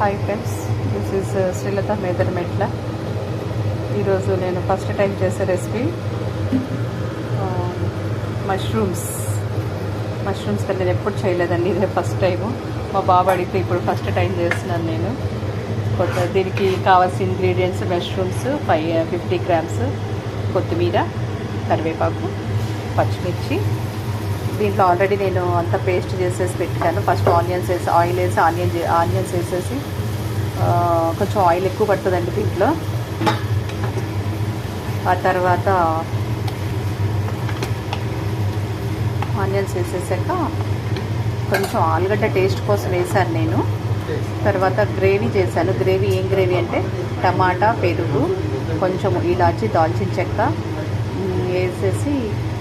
Hi friends, this is Srilatha Medarmetla. ఈరోజు నేను first time చేసే రెసిపీ మష్రూమ్స్ కానీ నేను ఎప్పుడు చేయలేదండి. ఇదే ఫస్ట్ టైము. మా బాబు అడిగితే ఇప్పుడు ఫస్ట్ టైం చేస్తున్నాను నేను. దీనికి కావాల్సిన ఇంగ్రీడియంట్స్: మష్రూమ్స్ 50 గ్రామ్స్, కొత్తిమీర, కరివేపాకు, పచ్చిమిర్చి. దీంట్లో ఆల్రెడీ నేను అంతా పేస్ట్ చేసేసి పెట్టాను. ఫస్ట్ ఆనియన్స్ వేసి ఆయిల్ వేసి ఆనియన్స్ వేసేసి కొంచెం ఆయిల్ ఎక్కువ పడుతుందండి దీంట్లో. ఆ తర్వాత ఆనియన్స్ వేసేసాక కొంచెం ఆలుగడ్డ టేస్ట్ కోసం వేసాను నేను. తర్వాత గ్రేవీ చేశాను. ఏం గ్రేవీ అంటే టమాటా, పెరుగు, కొంచెం ఇలాచి, దాల్చిన చెక్క వేసేసి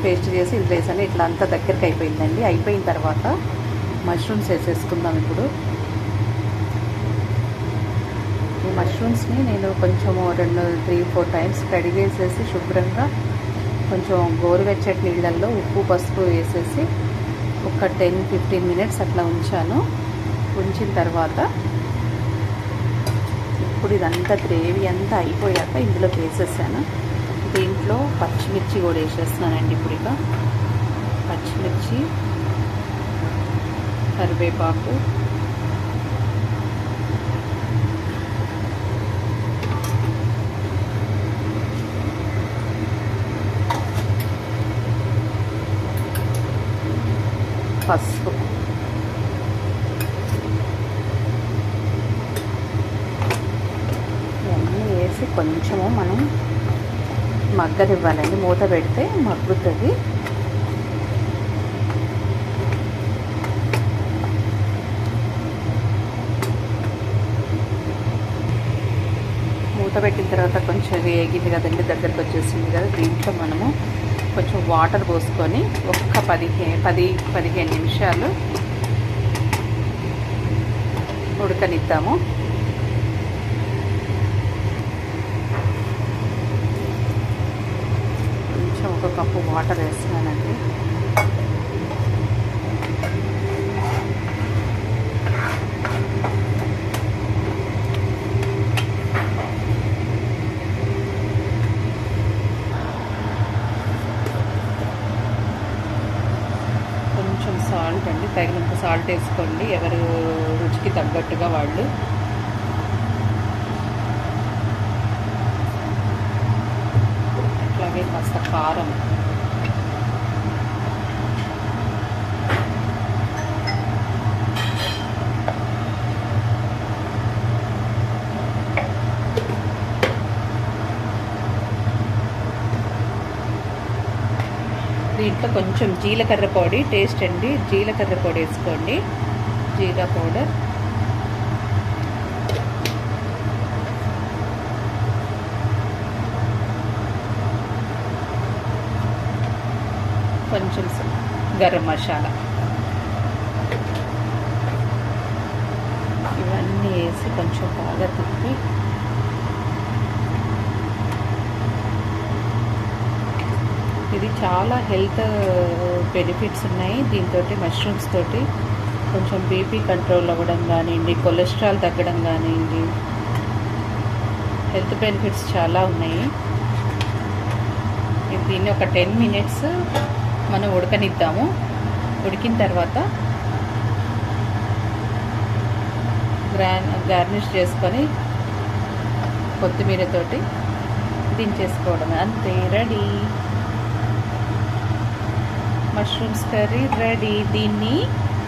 పేస్ట్ చేసి ఇది వేసాను. ఇట్లా అంతా దగ్గరికి అయిపోయిందండి. అయిపోయిన తర్వాత మష్రూమ్స్ వేసేసుకుందాం. ఇప్పుడు ఈ మష్రూమ్స్ని నేను కొంచెం 2-3-4 టైమ్స్ కడిగేసేసి శుభ్రంగా కొంచెం గోరువెచ్చటి నీళ్ళల్లో ఉప్పు, పసుపు వేసేసి ఒక 10-15 మినిట్స్ అట్లా ఉంచాను. ఉంచిన తర్వాత ఇప్పుడు ఇదంతా గ్రేవీ అంతా అయిపోయాక ఇందులోకి వేసేసాను. దీంట్లో పచ్చిమిర్చి కూడా వేసేస్తున్నానండి. ఇప్పుడు ఇక పచ్చిమిర్చి, కరివేపాకు, పసుపు, ఇవన్నీ వేసి కొంచెము మనం మగ్గనివ్వాలండి. మూత పెడితే మగ్గుతుంది. మూత పెట్టిన తర్వాత కొంచెం వేగింది కదండి, దగ్గరకు వచ్చేసింది కదా. దీంట్లో మనము కొంచెం వాటర్ పోసుకొని ఒక్క 10-15 నిమిషాలు ఉడకనిద్దాము. ఒక కప్పు వాటర్ వేస్తున్నానండి. కొంచెం సాల్ట్ అండి, తగినంత సాల్ట్ వేసుకోండి, ఎవరు రుచికి తగ్గట్టుగా వాళ్ళు. అట్లాగే కాస్త కారం, దీంట్లో కొంచెం జీలకర్ర పొడి టేస్ట్ అండి. జీలకర్ర పొడి వేసుకోండి, జీరా పౌడర్, కొంచెం గరం మసాలా, ఇవన్నీ వేసి కొంచెం బాగా తిప్పి ఇది చాలా హెల్త్ బెనిఫిట్స్ ఉన్నాయి దీంతో. మష్రూమ్స్ తోటి కొంచెం బీపీ కంట్రోల్ అవ్వడం కానివ్వండి, కొలెస్ట్రాల్ తగ్గడం కానివ్వండి, హెల్త్ బెనిఫిట్స్ చాలా ఉన్నాయి. దీన్ని ఒక 10 మినిట్స్ మనం ఉడకనిద్దాము. ఉడికిన తర్వాత గార్నిష్ చేసుకొని కొత్తిమీరతోటి దించేసుకోవడం, అంతే, రెడీ. Mushrooms curry ready. దీన్ని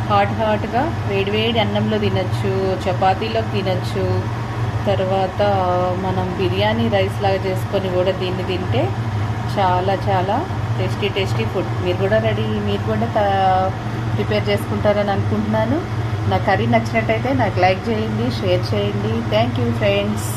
హాట్గా వేడివేడి అన్నంలో తినచ్చు, చపాతీలో తినచ్చు. తర్వాత మనం బిర్యానీ రైస్ లాగా చేసుకొని కూడా దీన్ని తింటే చాలా చాలా టేస్టీ ఫుడ్. మీరు కూడా ప్రిపేర్ చేసుకుంటారని అనుకుంటున్నాను. నా కర్రీ నచ్చినట్టయితే నాకు లైక్ చేయండి, షేర్ చేయండి. Thank you friends.